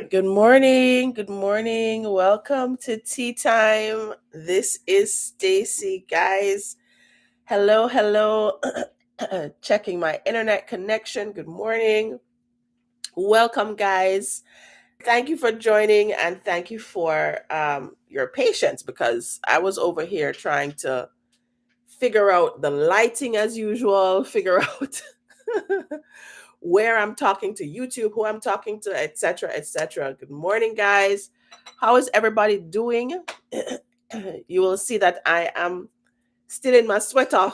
Good morning. Good morning. Welcome to tea time. This is Stacy, guys. Hello, hello. Checking my internet connection. Good morning. Welcome, guys. Thank you for joining and thank you for your patience because I was over here trying to figure out the lighting as usual, figure out where I'm talking to YouTube, who I'm talking to, etc., etc. Good morning, guys. How is everybody doing? You will see that I am still in my sweater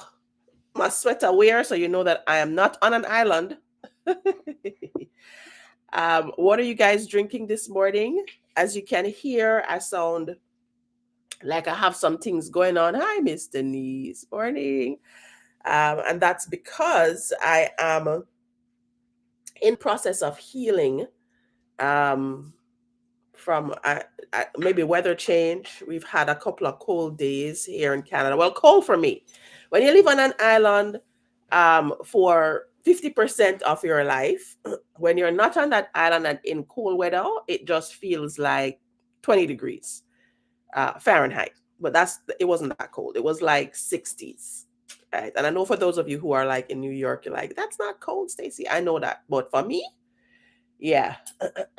wear, so you know that I am not on an island. What are you guys drinking this morning? As you can hear, I sound like I have some things going on. Hi, Miss Denise. Morning. And that's because I am in process of healing um, from maybe weather change. We've had a couple of cold days here in Canada. Well, cold for me. When you live on an island for 50% of your life, when you're not on that island and in cold weather, it just feels like 20 degrees Fahrenheit. But it wasn't that cold. It was like 60s. Right? And I know for those of you who are like in New York, you're like, that's not cold, Stacey. I know that. But for me, yeah,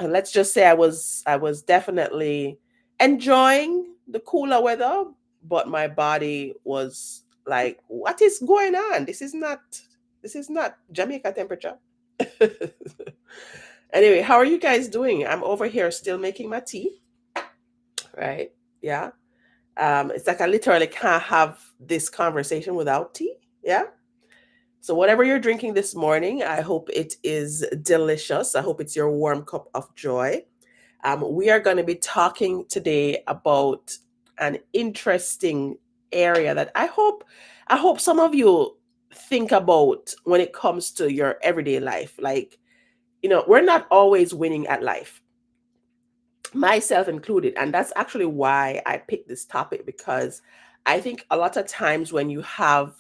let's just say I was definitely enjoying the cooler weather, but my body was like, what is going on? This is not Jamaica temperature. Anyway, how are you guys doing? I'm over here still making my tea, right? Yeah. It's like I literally can't have this conversation without tea. Yeah. So, whatever you're drinking this morning, I hope it is delicious. I hope it's your warm cup of joy. We are going to be talking today about an interesting area that I hope some of you think about when it comes to your everyday life. Like, we're not always winning at life, myself included. And that's actually why I picked this topic because I think a lot of times when you have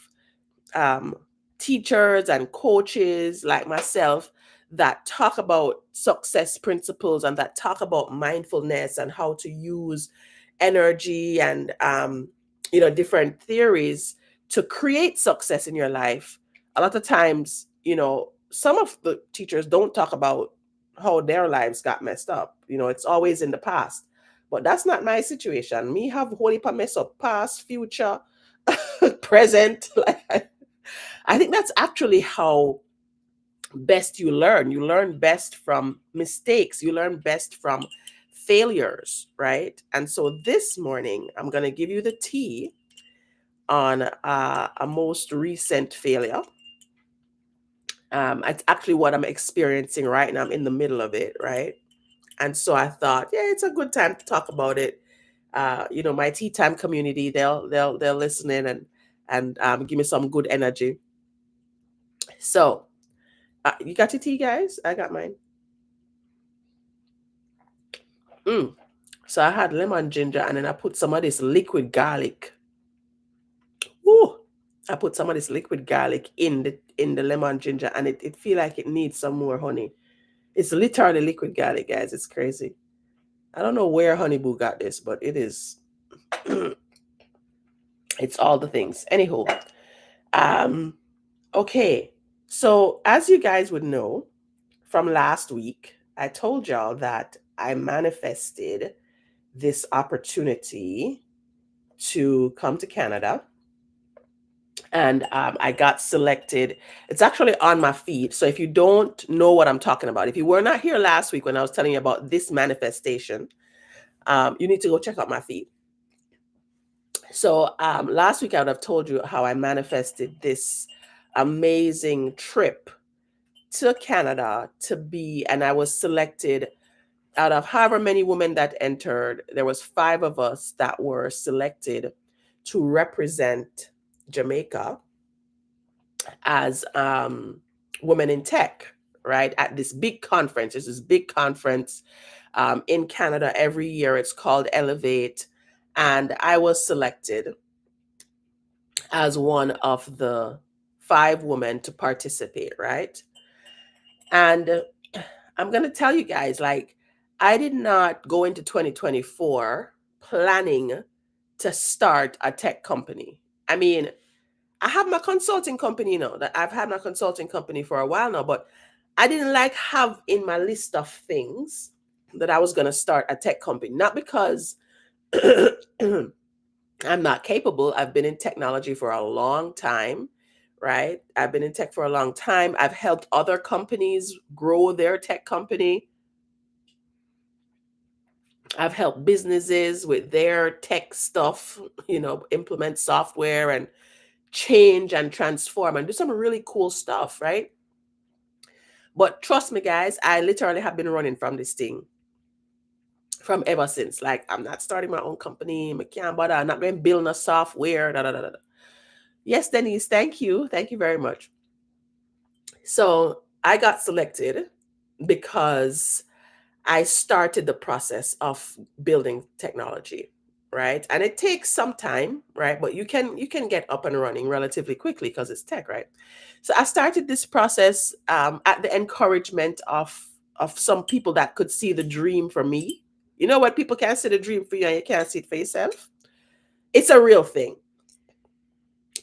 um, teachers and coaches like myself that talk about success principles and that talk about mindfulness and how to use energy and different theories to create success in your life. A lot of times, some of the teachers don't talk about how their lives got messed up. It's always in the past, but that's not my situation. Me have whole heap of mess up past, future, present. Like, I think that's actually how best you learn. You learn best from mistakes, you learn best from failures, right? And so this morning, I'm going to give you the tea on a most recent failure. It's actually what I'm experiencing right now. I'm in the middle of it, right? And so I thought, yeah, it's a good time to talk about it. My tea time community, they'll listen in and give me some good energy. So, you got your tea, guys? I got mine. Mm. So I had lemon ginger, and then I put some of this liquid garlic. Ooh, I put some of this liquid garlic in the lemon ginger, and it feel like it needs some more honey. It's literally liquid garlic, guys. It's crazy. I don't know where Honey Boo got this, but it is. It's all the things. Anywho, um, okay. So as you guys would know from last week, I told y'all that I manifested this opportunity to come to Canada. And I got selected. It's actually on my feed. So if you don't know what I'm talking about, if you were not here last week when I was telling you about this manifestation, you need to go check out my feed. So last week I would have told you how I manifested this amazing trip to Canada and I was selected out of however many women that entered. There was 5 of us that were selected to represent Jamaica as women in tech, right? At this big conference. There's this big conference in Canada every year. It's called Elevate. And I was selected as one of the 5 women to participate, right? And I'm going to tell you guys, like, I did not go into 2024 planning to start a tech company. I mean, I have my consulting company now. That I've had my consulting company for a while now, but I didn't like have in my list of things that I was going to start a tech company. Not because I'm not capable. I've been in technology for a long time, right? I've been in tech for a long time. I've helped other companies grow their tech company. I've helped businesses with their tech stuff, implement software and change and transform and do some really cool stuff, right? But trust me, guys, I literally have been running from this thing from ever since. Like, I'm not starting my own company. I can't bother. I'm not going to build no software. Da, da, da, da. Yes, Denise, thank you. Thank you very much. So I got selected because I started the process of building technology, right? And it takes some time, right? But you can get up and running relatively quickly because it's tech, right? So I started this process at the encouragement of some people that could see the dream for me. You know what? People can't see the dream for you and you can't see it for yourself. It's a real thing.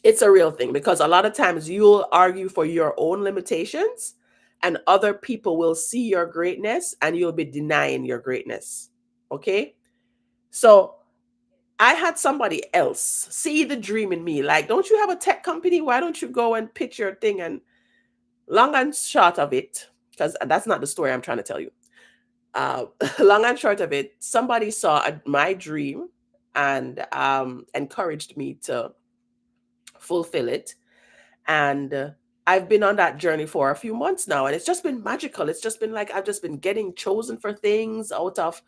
It's a real thing because a lot of times you'll argue for your own limitations and other people will see your greatness and you'll be denying your greatness. Okay? So I had somebody else see the dream in me. Like, don't you have a tech company? Why don't you go and pitch your thing? And long and short of it, because that's not the story I'm trying to tell you. Uh, long and short of it, somebody saw my dream and encouraged me to fulfill it. And I've been on that journey for a few months now, and it's just been magical. It's just been like I've just been getting chosen for things out of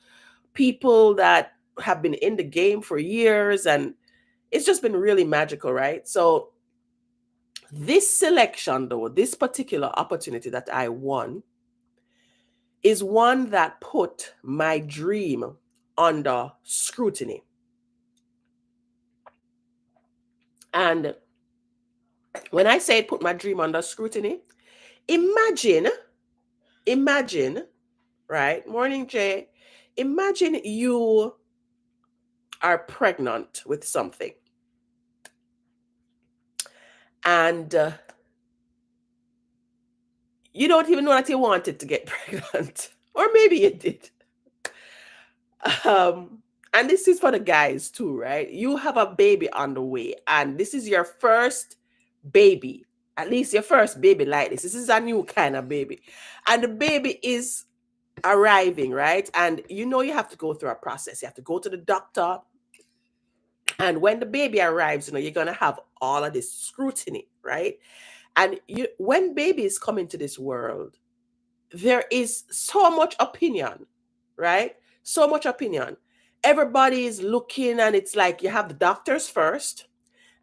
people that have been in the game for years, and it's just been really magical, right? So, this selection, though, this particular opportunity that I won, is one that put my dream under scrutiny. And when I say it put my dream under scrutiny, imagine, imagine, right? Morning, Jay. Imagine you are pregnant with something and you don't even know that you wanted to get pregnant. Or maybe you did. Um, and this is for the guys too, right? You have a baby on the way, and this is your first baby, at least your first baby like this. This is a new kind of baby, and the baby is arriving, right? And you have to go through a process. You have to go to the doctor, and when the baby arrives, you're gonna have all of this scrutiny, right? And when babies come into this world, there is so much opinion, right? So much opinion. Everybody is looking, and it's like you have the doctors first,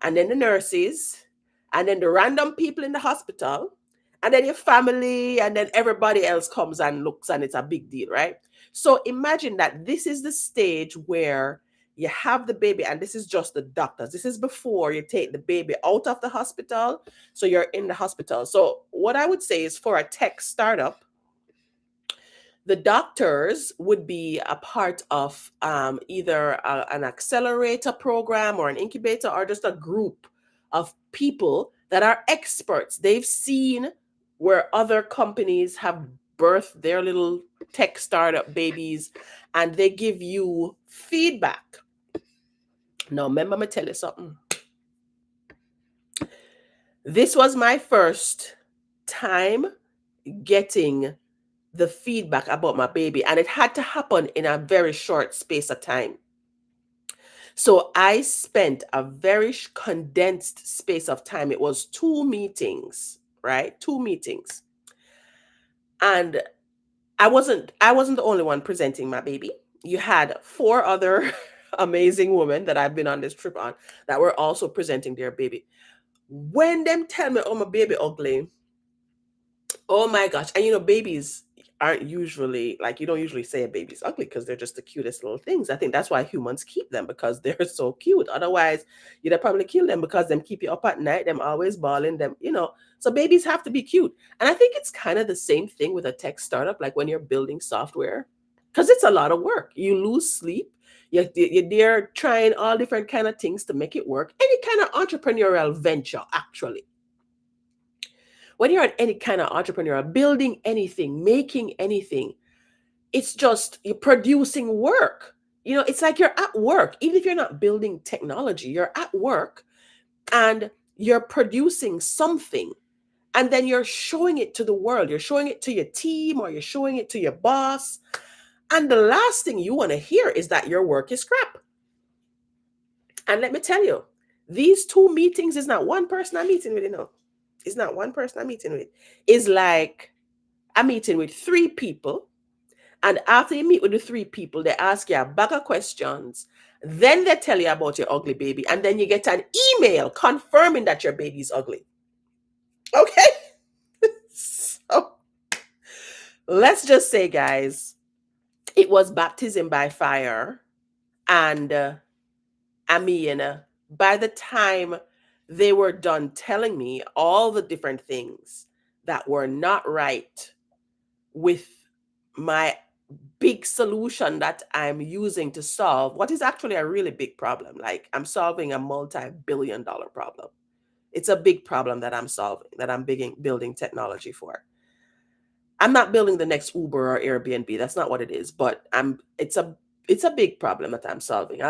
and then the nurses, and then the random people in the hospital, and then your family, and then everybody else comes and looks, and it's a big deal, right? So imagine that this is the stage where you have the baby, and this is just the doctors. This is before you take the baby out of the hospital. So you're in the hospital. So, what I would say is for a tech startup, the doctors would be a part of either an accelerator program or an incubator or just a group of people that are experts. They've seen where other companies have birthed their little tech startup babies and they give you feedback. Now, remember, me tell you something. This was my first time getting the feedback about my baby, and it had to happen in a very short space of time. So I spent a very condensed space of time. It was 2 meetings, right? 2 meetings. And I wasn't the only one presenting my baby. You had 4 other amazing women that I've been on this trip on that were also presenting their baby. When them tell me, oh, my baby ugly, oh my gosh. And babies aren't usually like you don't usually say a baby's ugly because they're just the cutest little things. I think that's why humans keep them because they're so cute. Otherwise, you'd have probably kill them because them keep you up at night, them always bawling, them. So babies have to be cute. And I think it's kind of the same thing with a tech startup, like when you're building software. because it's a lot of work. You lose sleep. You're there trying all different kind of things to make it work. Any kind of entrepreneurial venture, actually. When you're in any kind of entrepreneurial, building anything, making anything, it's just you're producing work. It's like you're at work. Even if you're not building technology, you're at work and you're producing something. And then you're showing it to the world. You're showing it to your team or you're showing it to your boss. And the last thing you want to hear is that your work is crap. And let me tell you, these two meetings is not one person I'm meeting with, It's not one person I'm meeting with. It's like I'm meeting with three people. And after you meet with the three people, they ask you a bag of questions. Then they tell you about your ugly baby. And then you get an email confirming that your baby is ugly. Okay? So let's just say, guys, it was baptism by fire. And I mean, by the time they were done telling me all the different things that were not right with my big solution that I'm using to solve what is actually a really big problem. Like I'm solving a multi-billion-dollar problem. It's a big problem that I'm solving, that I'm building technology for. I'm not building the next Uber or Airbnb. That's not what it is. But it's a big problem that I'm solving.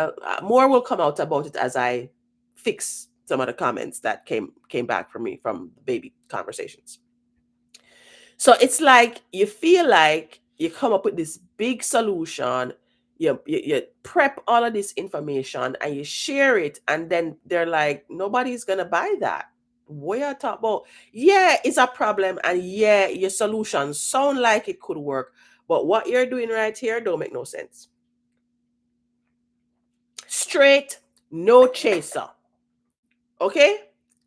More will come out about it as I fix some of the comments that came back from me from baby conversations. So it's like you feel like you come up with this big solution, you prep all of this information and you share it, and then they're like, nobody's gonna buy that. What you talk about? Yeah, it's a problem, and yeah, your solutions sound like it could work, but what you're doing right here don't make no sense. Straight, no chaser. Okay?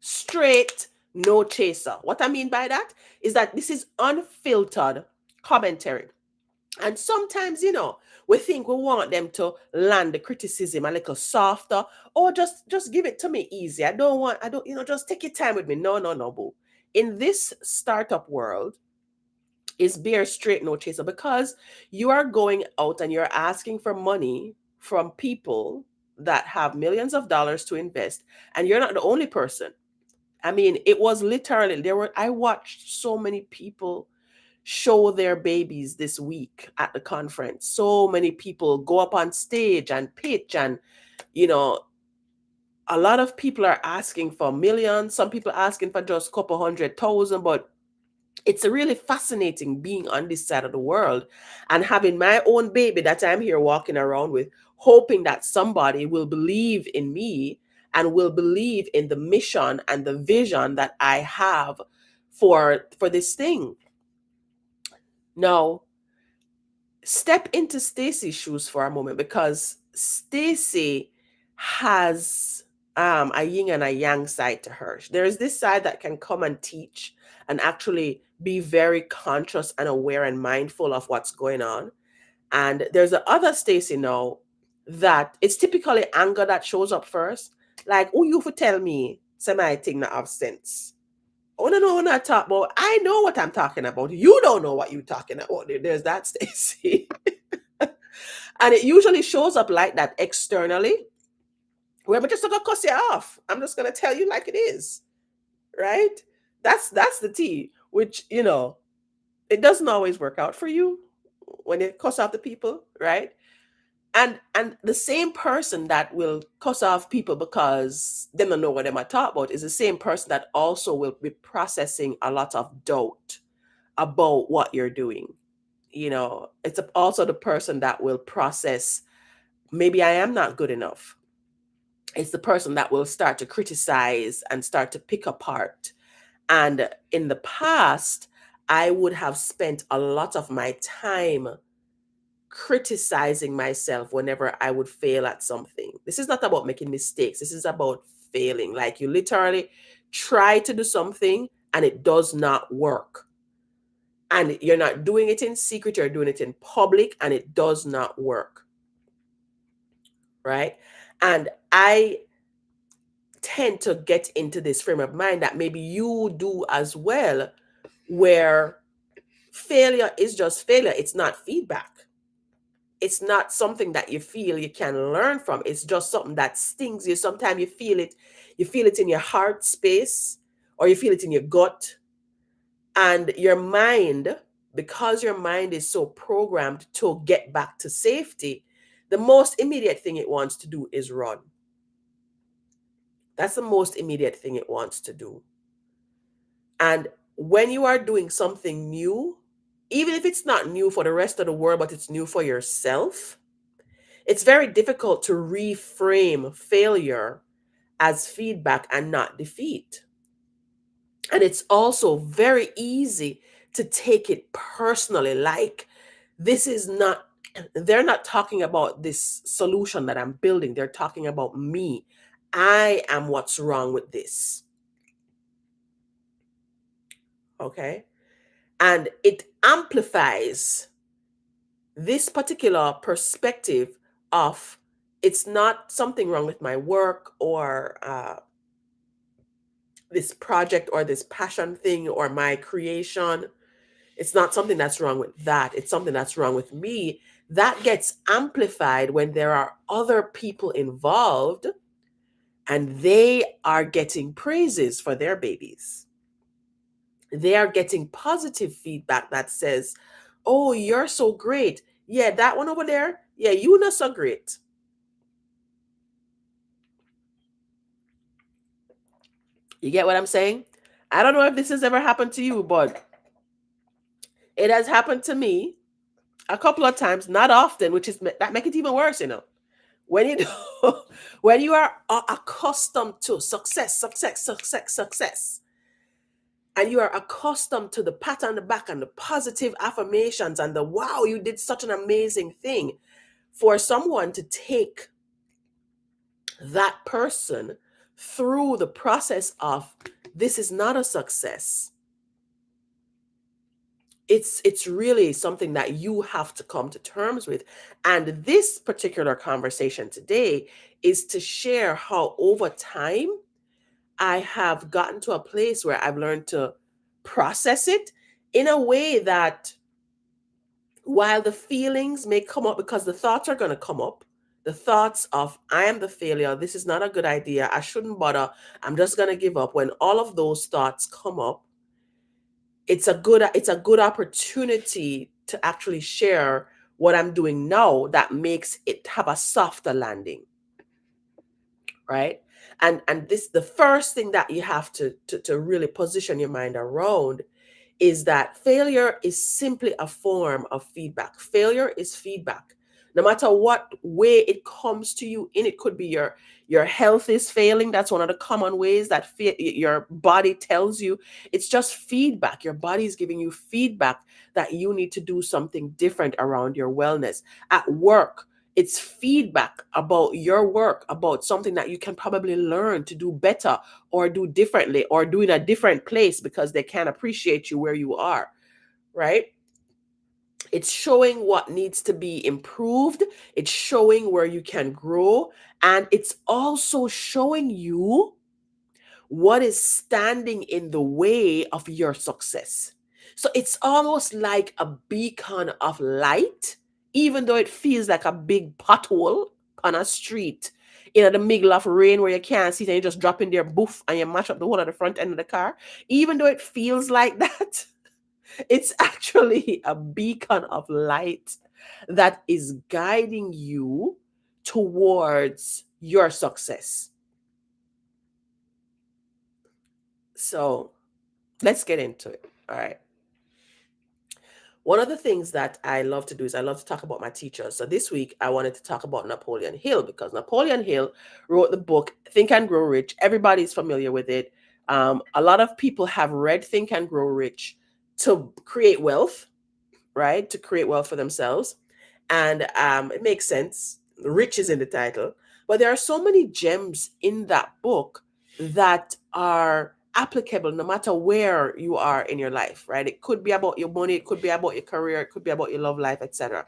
Straight, no chaser. What I mean by that is that this is unfiltered commentary. And sometimes, we think we want them to land the criticism a little softer, or just give it to me easy. I don't, just take your time with me. No, no, no, boo. In this startup world, is bear straight, no chaser, because you are going out and you're asking for money from people that have millions of dollars to invest, and you're not the only person. I mean, it was literally I watched so many people show their babies this week at the conference. So many people go up on stage and pitch, and you know, a lot of people are asking for millions. Some people asking for just a couple 100,000, but it's really fascinating being on this side of the world and having my own baby that I'm here walking around with, hoping that somebody will believe in me and will believe in the mission and the vision that I have for this thing. Now, step into Stacy's shoes for a moment, because Stacy has a yin and a yang side to her. There is this side that can come and teach and actually be very conscious and aware and mindful of what's going on. And there's the other Stacy now that it's typically anger that shows up first. Like, oh, you for tell me semi thing that have sense. Oh no, no, not talk about. I know what I'm talking about. You don't know what you're talking about. There's that Stacy. And it usually shows up like that externally. Where we're just gonna cuss you off. I'm just gonna tell you like it is. Right? That's the tea. Which, it doesn't always work out for you when you cuss off the people, right? And the same person that will cuss off people because they don't know what they might talk about is the same person that also will be processing a lot of doubt about what you're doing. It's also the person that will process, maybe I am not good enough. It's the person that will start to criticize and start to pick apart. And in the past, I would have spent a lot of my time criticizing myself whenever I would fail at something. This is not about making mistakes. This is about failing. Like you literally try to do something and it does not work. And you're not doing it in secret, you're doing it in public and it does not work. Right? And I tend to get into this frame of mind that maybe you do as well, where failure is just failure. It's not feedback. It's not something that you feel you can learn from. It's just something that stings you. Sometimes you feel it in your heart space, or you feel it in your gut. And your mind, because your mind is so programmed to get back to safety, the most immediate thing it wants to do is run. That's the most immediate thing it wants to do. And when you are doing something new, even if it's not new for the rest of the world, but it's new for yourself, it's very difficult to reframe failure as feedback and not defeat. And it's also very easy to take it personally. Like, this is not, they're not talking about this solution that I'm building. They're talking about me. I am what's wrong with this. Okay. And it amplifies this particular perspective of, it's not something wrong with my work, or this project, or this passion thing, or my creation. It's not something that's wrong with that. It's something that's wrong with me. That gets amplified when there are other people involved and they are getting praises for their babies. They are getting positive feedback that says, oh, you're so great. Yeah, that one over there. Yeah, you not so great. You get what I'm saying? I don't know if this has ever happened to you, but it has happened to me a couple of times, not often, which is that make it even worse, when you when you are accustomed to success, and you are accustomed to the pat on the back and the positive affirmations and the wow, you did such an amazing thing, for someone to take that person through the process of, this is not a success, it's really something that you have to come to terms with. And this particular conversation today is to share how over time I have gotten to a place where I've learned to process it in a way that, while the feelings may come up, because the thoughts are going to come up, the thoughts of, I am the failure, this is not a good idea, I shouldn't bother, I'm just going to give up, when all of those thoughts come up, it's a good opportunity to actually share what I'm doing now that makes it have a softer landing, right? And this, the first thing that you have to really position your mind around, is that failure is simply a form of feedback. Failure is feedback. No matter what way it comes to you in, it could be your health is failing. That's one of the common ways that your body tells you. It's just feedback. Your body is giving you feedback that you need to do something different around your wellness. At work, it's feedback about your work, about something that you can probably learn to do better, or do differently, or do in a different place, because they can't appreciate you where you are, right? It's showing what needs to be improved. It's showing where you can grow. And it's also showing you what is standing in the way of your success. So it's almost like a beacon of light, even though it feels like a big pothole on a street in the middle of rain where you can't see it, and you just drop in there, boof, and you mash up the whole of the front end of the car. Even though it feels like that, it's actually a beacon of light that is guiding you towards your success. So let's get into it. All right. One of the things that I love to do is I love to talk about my teachers. So this week I wanted to talk about Napoleon Hill, because Napoleon Hill wrote the book Think and Grow Rich. Everybody's familiar with it. A lot of people have read Think and Grow Rich to create wealth, right? To create wealth for themselves. And it makes sense. Rich is in the title. But there are so many gems in that book that are applicable no matter where you are in your life, right? It could be about your money, it could be about your career, it could be about your love life, etc.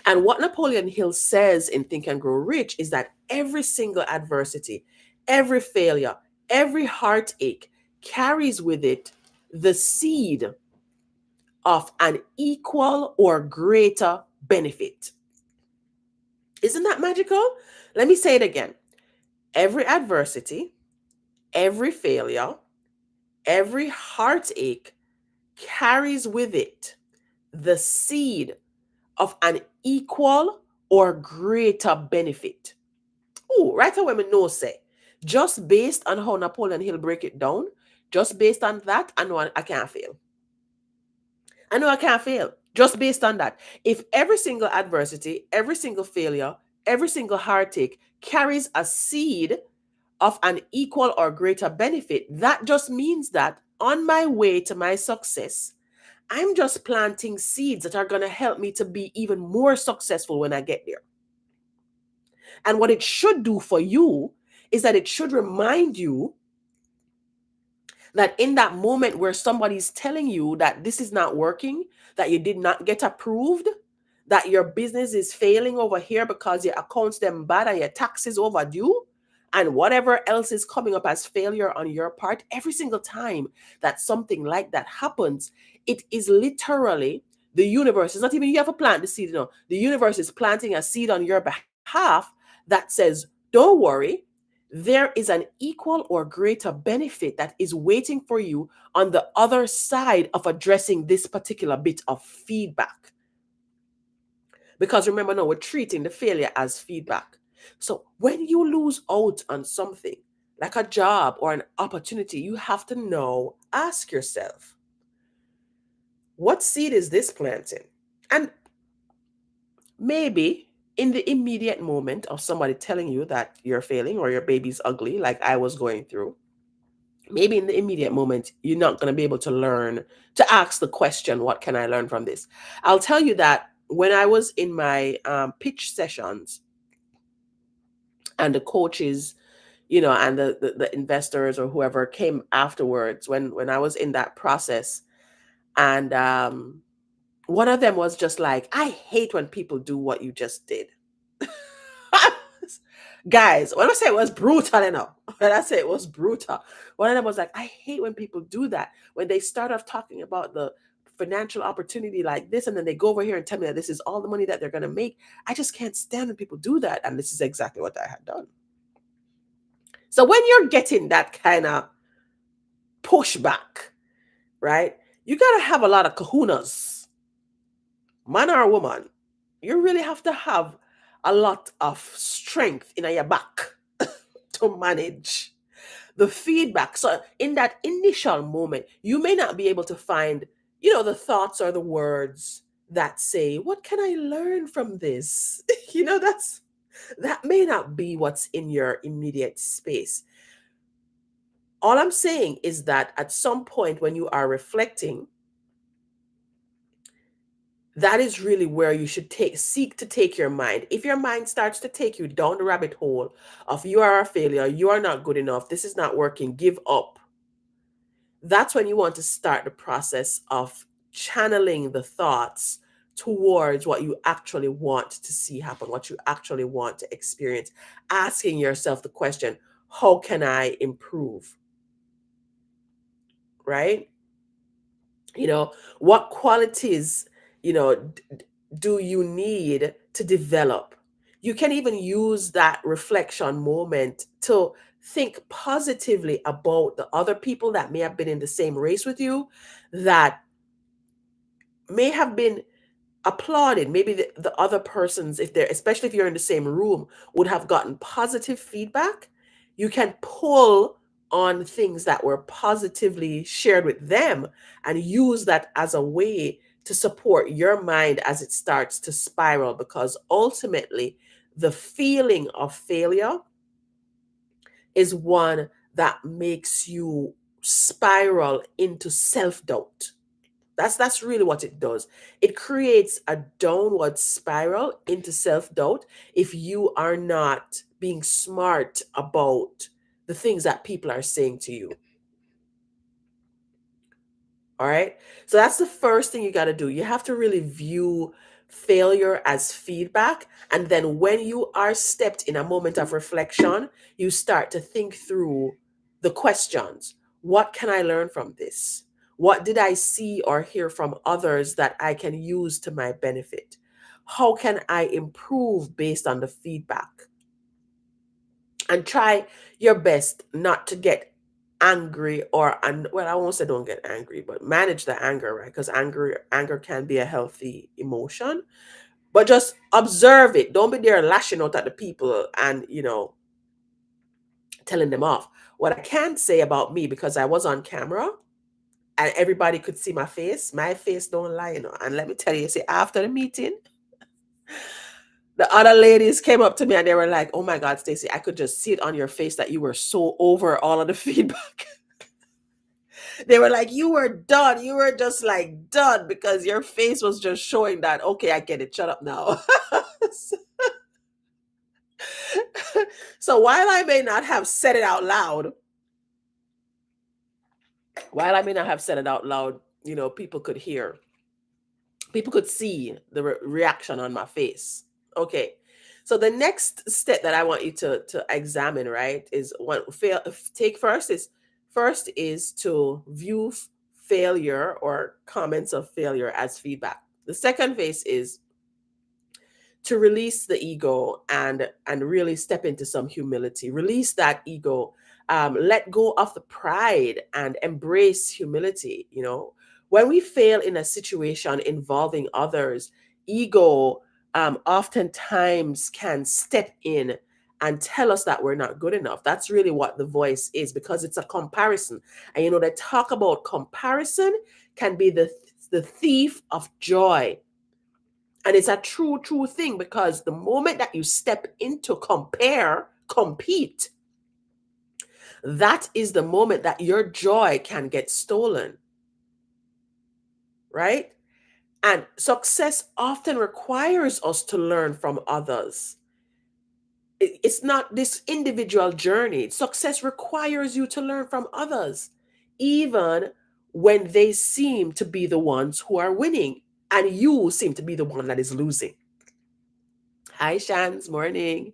And what Napoleon Hill says in Think and Grow Rich is that every single adversity, every failure, every heartache carries with it the seed of an equal or greater benefit. Isn't that magical? Let me say it again. Every adversity, every failure, every heartache carries with it the seed of an equal or greater benefit. Oh, right away, me know say, just based on how Napoleon Hill break it down, just based on that, I know I can't fail. I know I can't fail just based on that. If every single adversity, every single failure, every single heartache carries a seed of an equal or greater benefit, that just means that on my way to my success, I'm just planting seeds that are going to help me to be even more successful when I get there. And what it should do for you is that it should remind you that in that moment where somebody's telling you that this is not working, that you did not get approved, that your business is failing over here because your accounts them bad and your taxes overdue, and whatever else is coming up as failure on your part, every single time that something like that happens, it is literally the universe. It's not even you have to plant the seed, no. The universe is planting a seed on your behalf that says, don't worry, there is an equal or greater benefit that is waiting for you on the other side of addressing this particular bit of feedback. Because remember, now we're treating the failure as feedback. So when you lose out on something like a job or an opportunity, you have to know, ask yourself, what seed is this planting? And maybe in the immediate moment of somebody telling you that you're failing or your baby's ugly, like I was going through, maybe in the immediate moment, you're not going to be able to learn to ask the question, what can I learn from this? I'll tell you that when I was in my pitch sessions and the coaches, and the investors or whoever came afterwards, when I was in that process, and one of them was just like, I hate when people do what you just did. Guys, when I say it was brutal enough, when I say it was brutal, one of them was like, I hate when people do that. When they start off talking about the financial opportunity like this, and then they go over here and tell me that this is all the money that they're going to make. I just can't stand when people do that. And this is exactly what I had done. So when you're getting that kind of pushback, right, you got to have a lot of kahunas, man or woman. You really have to have a lot of strength in your back to manage the feedback. So in that initial moment, you may not be able to find, the thoughts or the words that say, what can I learn from this? That may not be what's in your immediate space. All I'm saying is that at some point when you are reflecting, that is really where you should seek to take your mind. If your mind starts to take you down the rabbit hole of you are a failure, you are not good enough, this is not working, give up, that's when you want to start the process of channeling the thoughts towards what you actually want to see happen, what you actually want to experience. Asking yourself the question, how can I improve? Right? What qualities, do you need to develop? You can even use that reflection moment to think positively about the other people that may have been in the same race with you, that may have been applauded. Maybe the other persons, if they're, especially if you're in the same room, would have gotten positive feedback. You can pull on things that were positively shared with them and use that as a way to support your mind as it starts to spiral, because ultimately the feeling of failure is one that makes you spiral into self-doubt. That's really what it does. It creates a downward spiral into self-doubt if you are not being smart about the things that people are saying to you. All right. So that's the first thing you got to do. You have to really view failure as feedback. And then when you are stepped in a moment of reflection, you start to think through the questions. What can I learn from this? What did I see or hear from others that I can use to my benefit? How can I improve based on the feedback? And try your best not to get angry well, I won't say don't get angry, but manage the anger, right? Because anger can be a healthy emotion, but just observe it. Don't be there lashing out at the people and telling them off. What I can say about me, because I was on camera and everybody could see my face don't lie, and let me tell you, see, after the meeting, the other ladies came up to me and they were like, "Oh my God, Stacey, I could just see it on your face that you were so over all of the feedback." They were like, "You were done. You were just like done because your face was just showing that, okay, I get it. Shut up now." So while I may not have said it out loud, people could hear, people could see the reaction on my face. Okay. So the next step that I want you to examine, right, is what fail take first is to view failure or comments of failure as feedback. The second phase is to release the ego and really step into some humility. Release that ego, let go of the pride and embrace humility. When we fail in a situation involving others, ego oftentimes can step in and tell us that we're not good enough. That's really what the voice is, because it's a comparison. And they talk about comparison can be the thief of joy. And it's a true thing, because the moment that you step into compete, that is the moment that your joy can get stolen, right? And success often requires us to learn from others. It's not this individual journey. Success requires you to learn from others, even when they seem to be the ones who are winning and you seem to be the one that is losing. Hi, Shans, morning.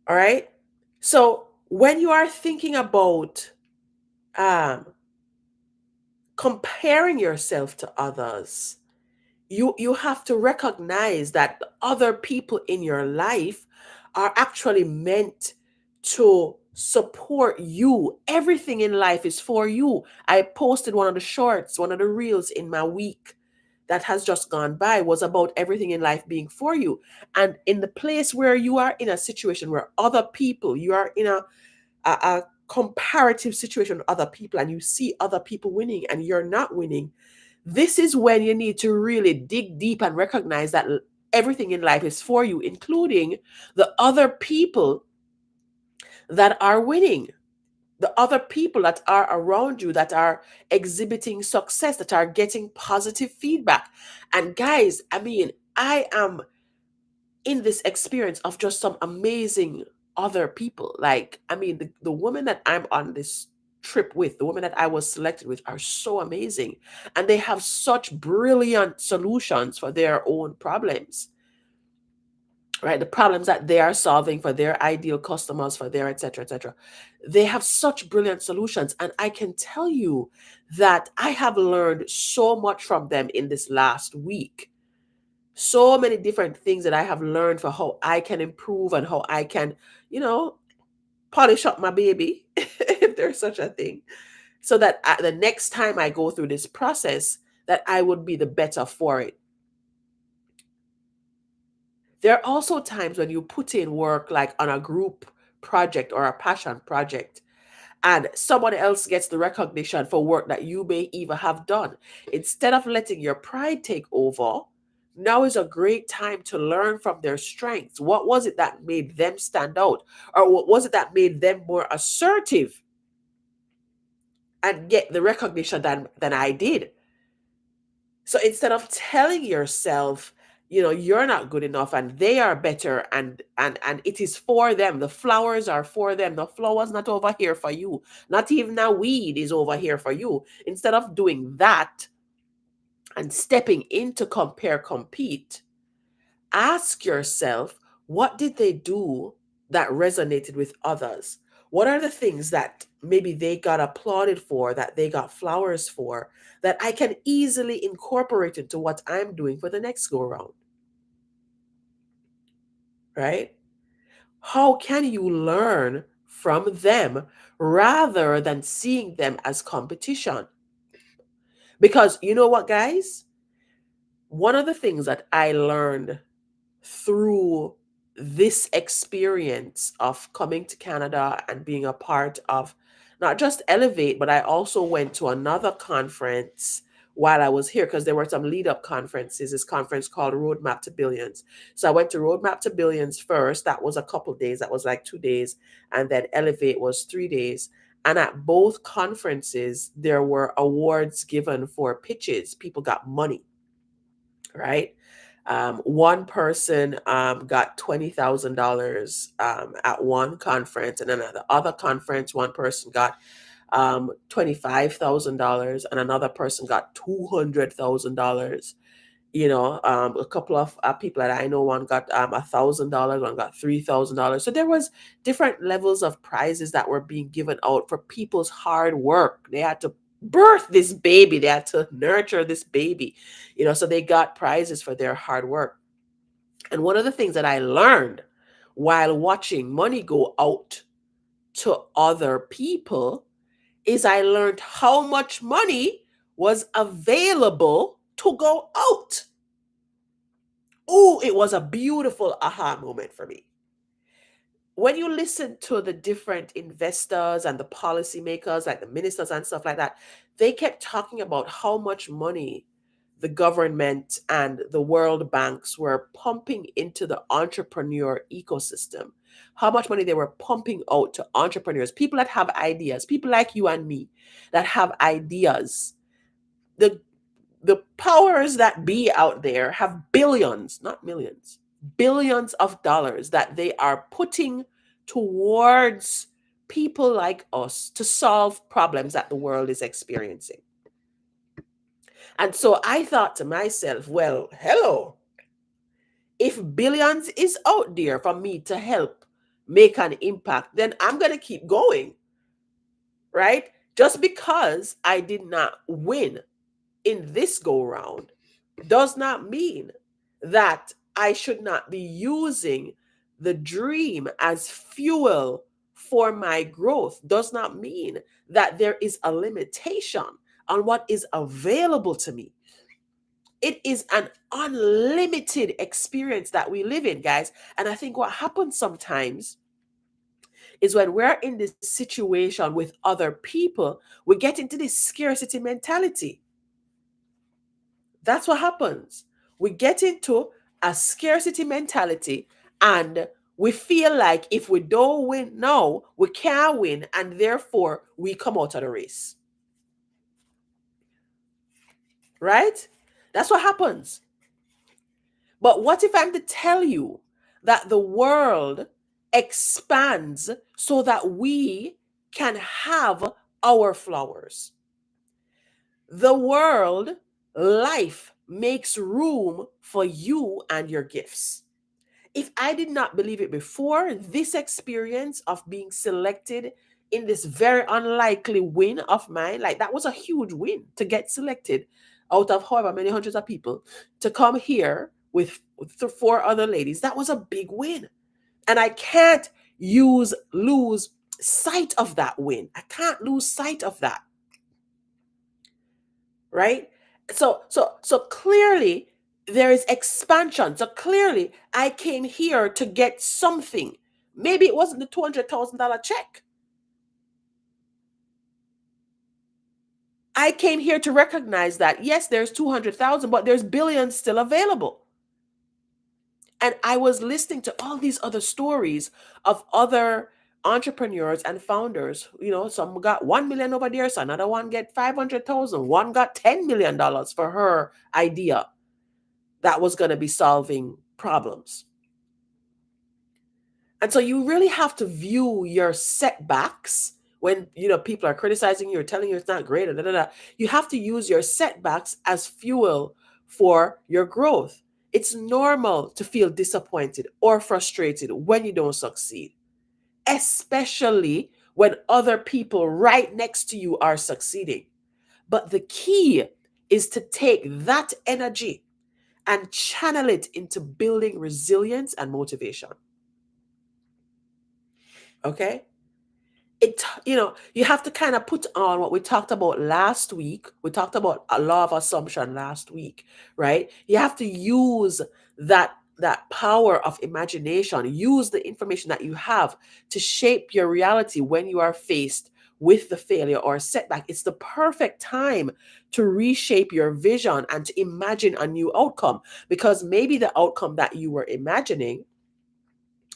All right. So when you are thinking about um, comparing yourself to others, you have to recognize that the other people in your life are actually meant to support you. Everything in life is for you. I posted one of the shorts, one of the reels in my week that has just gone by, was about everything in life being for you. And in the place where you are in a situation where other people, you are in a comparative situation with other people, and you see other people winning and you're not winning, this is when you need to really dig deep and recognize that everything in life is for you, including the other people that are winning, the other people that are around you that are exhibiting success, that are getting positive feedback. And guys, I mean, I am in this experience of just some amazing other people. Like, I mean, the women that I'm on this trip with, the women that I was selected with, are so amazing. And they have such brilliant solutions for their own problems, right? The problems that they are solving for their ideal customers, for their et cetera, et cetera. They have such brilliant solutions. And I can tell you that I have learned so much from them in this last week. So many different things that I have learned for how I can improve and how I can, you know, polish up my baby, if there's such a thing, so that the next time I go through this process, that I would be the better for it. There are also times when you put in work, like on a group project or a passion project, and someone else gets the recognition for work that you may even have done. Instead of letting your pride take over, now is a great time to learn from their strengths. What was it that made them stand out? Or what was it that made them more assertive and get the recognition than I did? So instead of telling yourself, you're not good enough and they are better, and it is for them, the flowers are for them, the flowers not over here for you, not even a weed is over here for you. Instead of doing that and stepping into compare compete, ask yourself, what did they do that resonated with others? What are the things that maybe they got applauded for, that they got flowers for, that I can easily incorporate into what I'm doing for the next go around? right? How can you learn from them rather than seeing them as competition? Because you know what, guys? One of the things that I learned through this experience of coming to Canada and being a part of not just Elevate, but I also went to another conference while I was here because there were some lead up conferences, this conference called Roadmap to Billions. So I went to Roadmap to Billions first. That was a couple days, that was like 2 days. And then Elevate was 3 days. And at both conferences, there were awards given for pitches. People got money, right? One person got $20,000 at one conference, and then at the other conference, one person got $25,000, and another person got $200,000. A couple of people that I know, one got $1,000, one got $3,000. So there was different levels of prizes that were being given out for people's hard work. They had to birth this baby, they had to nurture this baby, so they got prizes for their hard work. And one of the things that I learned while watching money go out to other people is I learned how much money was available to go out. Oh, it was a beautiful aha moment for me. When you listen to the different investors and the policymakers, like the ministers and stuff like that, they kept talking about how much money the government and the World Banks were pumping into the entrepreneur ecosystem, how much money they were pumping out to entrepreneurs, people that have ideas, people like you and me that have ideas. The the powers that be out there have billions, not millions, billions of dollars that they are putting towards people like us to solve problems that the world is experiencing. And so I thought to myself, well, hello, if billions is out there for me to help make an impact, then I'm going to keep going, right? Just because I did not win in this go round does not mean that I should not be using the dream as fuel for my growth. Does not mean that there is a limitation on what is available to me. It is an unlimited experience that we live in, guys. And I think what happens sometimes is when we're in this situation with other people, we get into this scarcity mentality. That's what happens. We get into a scarcity mentality and we feel like if we don't win now, we can't win, and therefore we come out of the race. Right? That's what happens. But what if I'm to tell you that the world expands so that we can have our flowers? The world, life makes room for you and your gifts. If I did not believe it before, this experience of being selected in this very unlikely win of mine, like that was a huge win to get selected out of however many hundreds of people to come here with the four other ladies. That was a big win. And I can't lose sight of that win. I can't lose sight of that. Right? So clearly there is expansion. So clearly I came here to get something. Maybe it wasn't the $200,000 check. I came here to recognize that yes, there's 200,000, but there's billions still available. And I was listening to all these other stories of other entrepreneurs and founders. Some got 1 million over there, so another one get 500,000. One got $10 million for her idea that was going to be solving problems. And so you really have to view your setbacks when people are criticizing you or telling you it's not great. You have to use your setbacks as fuel for your growth. It's normal to feel disappointed or frustrated when you don't succeed, especially when other people right next to you are succeeding. But the key is to take that energy and channel it into building resilience and motivation. Okay? You have to kind of put on what we talked about last week. We talked about a law of assumption last week, right? You have to use that power of imagination, use the information that you have to shape your reality when you are faced with the failure or setback. It's the perfect time to reshape your vision and to imagine a new outcome, because maybe the outcome that you were imagining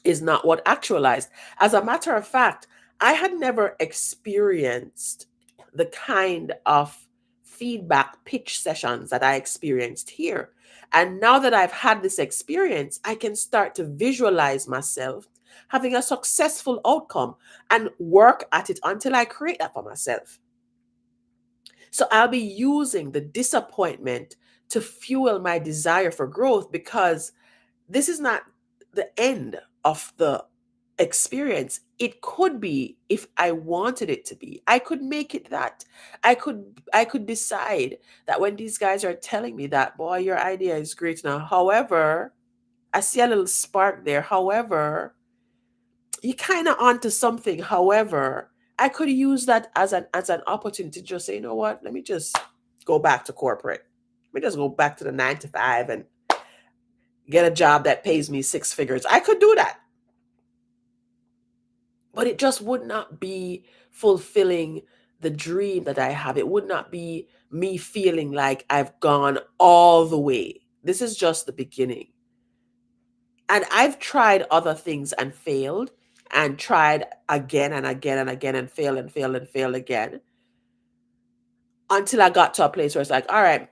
is not what actualized. As a matter of fact, I had never experienced the kind of feedback pitch sessions that I experienced here. And now that I've had this experience, I can start to visualize myself having a successful outcome and work at it until I create that for myself. So I'll be using the disappointment to fuel my desire for growth, because this is not the end of the experience. It could be, if I wanted it to be. I could make it that. I could decide that when these guys are telling me that, boy, your idea is great now. However, I see a little spark there. However, you kind of onto something. However, I could use that as an opportunity to just say, you know what? Let me just go back to corporate. Let me just go back to the 9 to 5 and get a job that pays me 6 figures. I could do that. But it just would not be fulfilling the dream that I have. It would not be me feeling like I've gone all the way. This is just the beginning. And I've tried other things and failed, and tried again and again and again and failed and failed and failed again, until I got to a place where it's like, all right,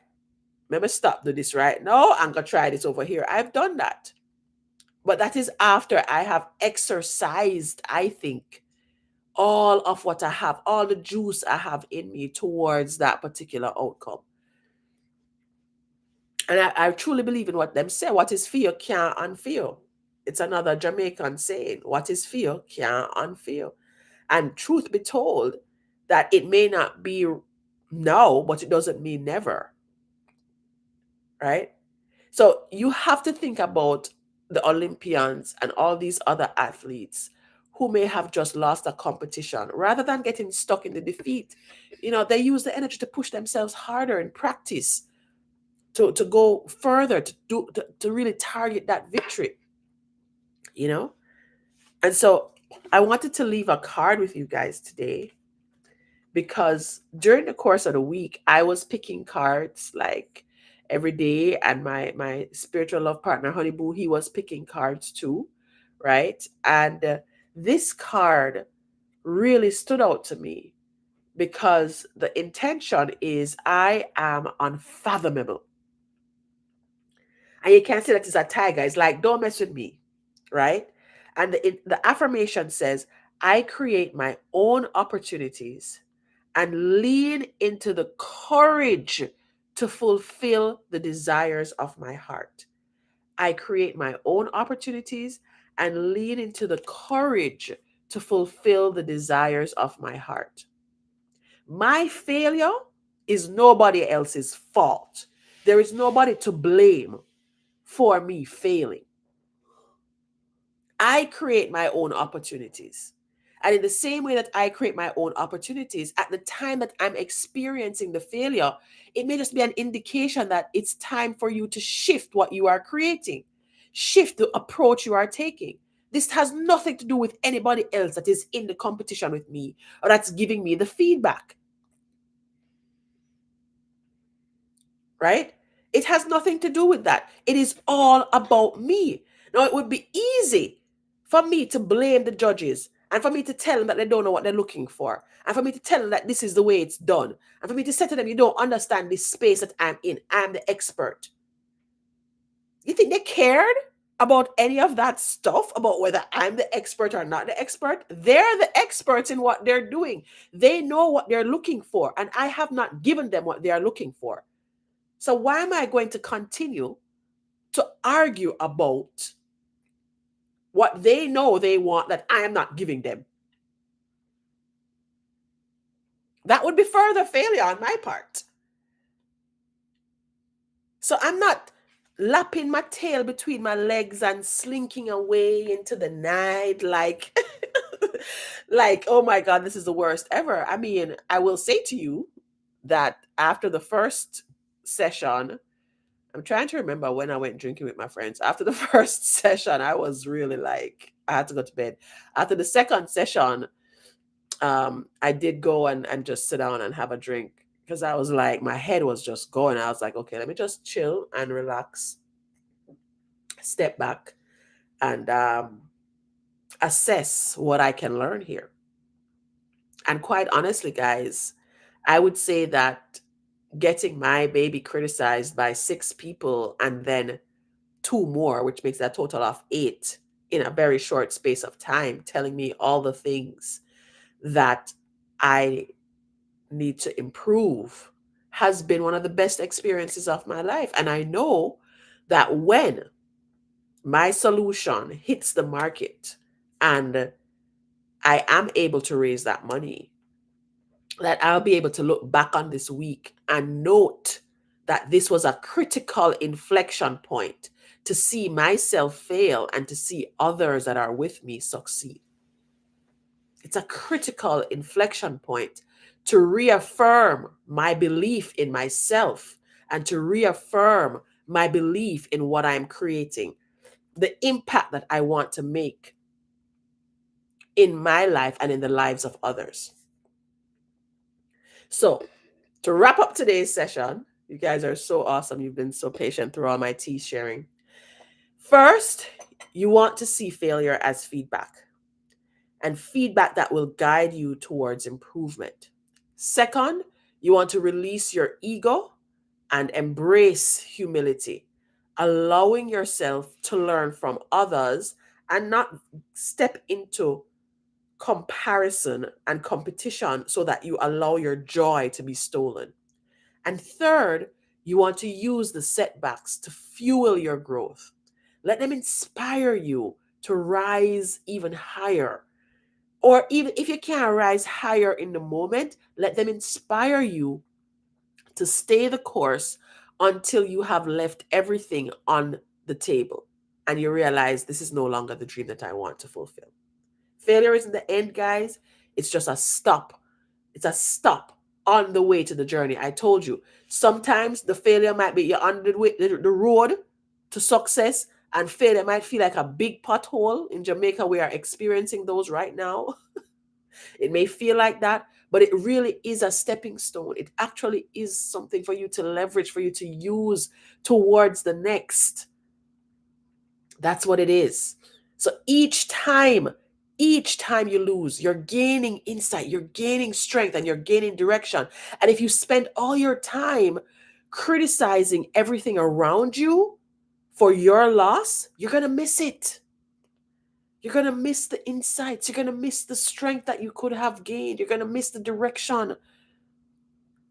let me stop do this right now. I'm going to try this over here. I've done that. But that is after I have exercised, I think, all of what I have, all the juice I have in me towards that particular outcome. And I truly believe in what them say. What is fear can't unfear. It's another Jamaican saying. What is fear can't unfear. And truth be told, that it may not be now, but it doesn't mean never. Right? So you have to think about the Olympians and all these other athletes who may have just lost a competition. Rather than getting stuck in the defeat, they use the energy to push themselves harder in practice, to go further, to really target that victory. And so I wanted to leave a card with you guys today, because during the course of the week, I was picking cards like every day, and my spiritual love partner Honey Boo, he was picking cards too, right? And this card really stood out to me, because the intention is, I am unfathomable. And you can see that it's a tiger. It's like, don't mess with me, right? And the affirmation says, I create my own opportunities and lean into the courage to fulfill the desires of my heart. I create my own opportunities and lean into the courage to fulfill the desires of my heart. My failure is nobody else's fault. There is nobody to blame for me failing. I create my own opportunities. And in the same way that I create my own opportunities, at the time that I'm experiencing the failure, it may just be an indication that it's time for you to shift what you are creating, shift the approach you are taking. This has nothing to do with anybody else that is in the competition with me or that's giving me the feedback, right? It has nothing to do with that. It is all about me. Now, it would be easy for me to blame the judges, and for me to tell them that they don't know what they're looking for, and for me to tell them that this is the way it's done, and for me to say to them, you don't understand this space that I'm in. I'm the expert. You think they cared about any of that stuff, about whether I'm the expert or not the expert? They're the experts in what they're doing. They know what they're looking for, and I have not given them what they are looking for. So why am I going to continue to argue about what they know they want that I am not giving them? That would be further failure on my part. So I'm not lapping my tail between my legs and slinking away into the night like like, oh my god, this is the worst ever. I mean, I will say to you that after the first session, I'm trying to remember when I went drinking with my friends. After the first session, I was really like, I had to go to bed. After the second session, I did go and just sit down and have a drink because I was like, my head was just going. I was like, okay, let me just chill and relax, step back, and assess what I can learn here. And quite honestly, guys, I would say that getting my baby criticized by 6 people and then 2 more, which makes that total of 8 in a very short space of time, telling me all the things that I need to improve, has been one of the best experiences of my life. And I know that when my solution hits the market and I am able to raise that money, that I'll be able to look back on this week and note that this was a critical inflection point to see myself fail and to see others that are with me succeed. It's a critical inflection point to reaffirm my belief in myself and to reaffirm my belief in what I'm creating, the impact that I want to make in my life and in the lives of others. So, to wrap up today's session, you guys are so awesome. You've been so patient through all my tea sharing. First, you want to see failure as feedback and feedback that will guide you towards improvement. Second, you want to release your ego and embrace humility, allowing yourself to learn from others and not step into comparison and competition so that you allow your joy to be stolen. And third, you want to use the setbacks to fuel your growth. Let them inspire you to rise even higher. Or even if you can't rise higher in the moment, let them inspire you to stay the course until you have left everything on the table and you realize this is no longer the dream that I want to fulfill. Failure isn't the end, guys. It's just a stop. It's a stop on the way to the journey. I told you, sometimes the failure might be you're on the road to success, and failure might feel like a big pothole. In Jamaica, we are experiencing those right now. It may feel like that, but it really is a stepping stone. It actually is something for you to leverage, for you to use towards the next. That's what it is. So each time you lose, you're gaining insight, you're gaining strength, and you're gaining direction. And if you spend all your time criticizing everything around you for your loss, you're going to miss it. You're going to miss the insights. You're going to miss the strength that you could have gained. You're going to miss the direction.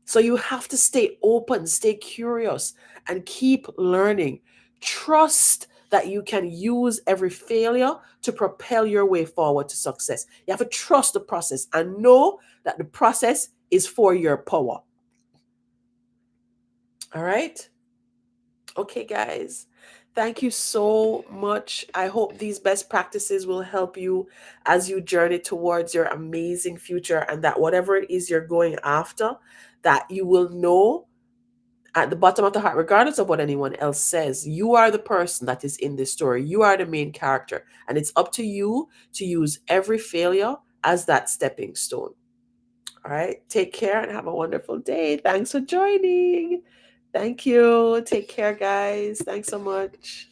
So you have to stay open, stay curious, and keep learning. Trust that you can use every failure to propel your way forward to success. You have to trust the process and know that the process is for your power. All right? Okay, guys. Thank you so much. I hope these best practices will help you as you journey towards your amazing future, and that whatever it is you're going after, that you will know at the bottom of the heart, regardless of what anyone else says, you are the person that is in this story. You are the main character. And it's up to you to use every failure as that stepping stone. All right. Take care and have a wonderful day. Thanks for joining. Thank you. Take care, guys. Thanks so much.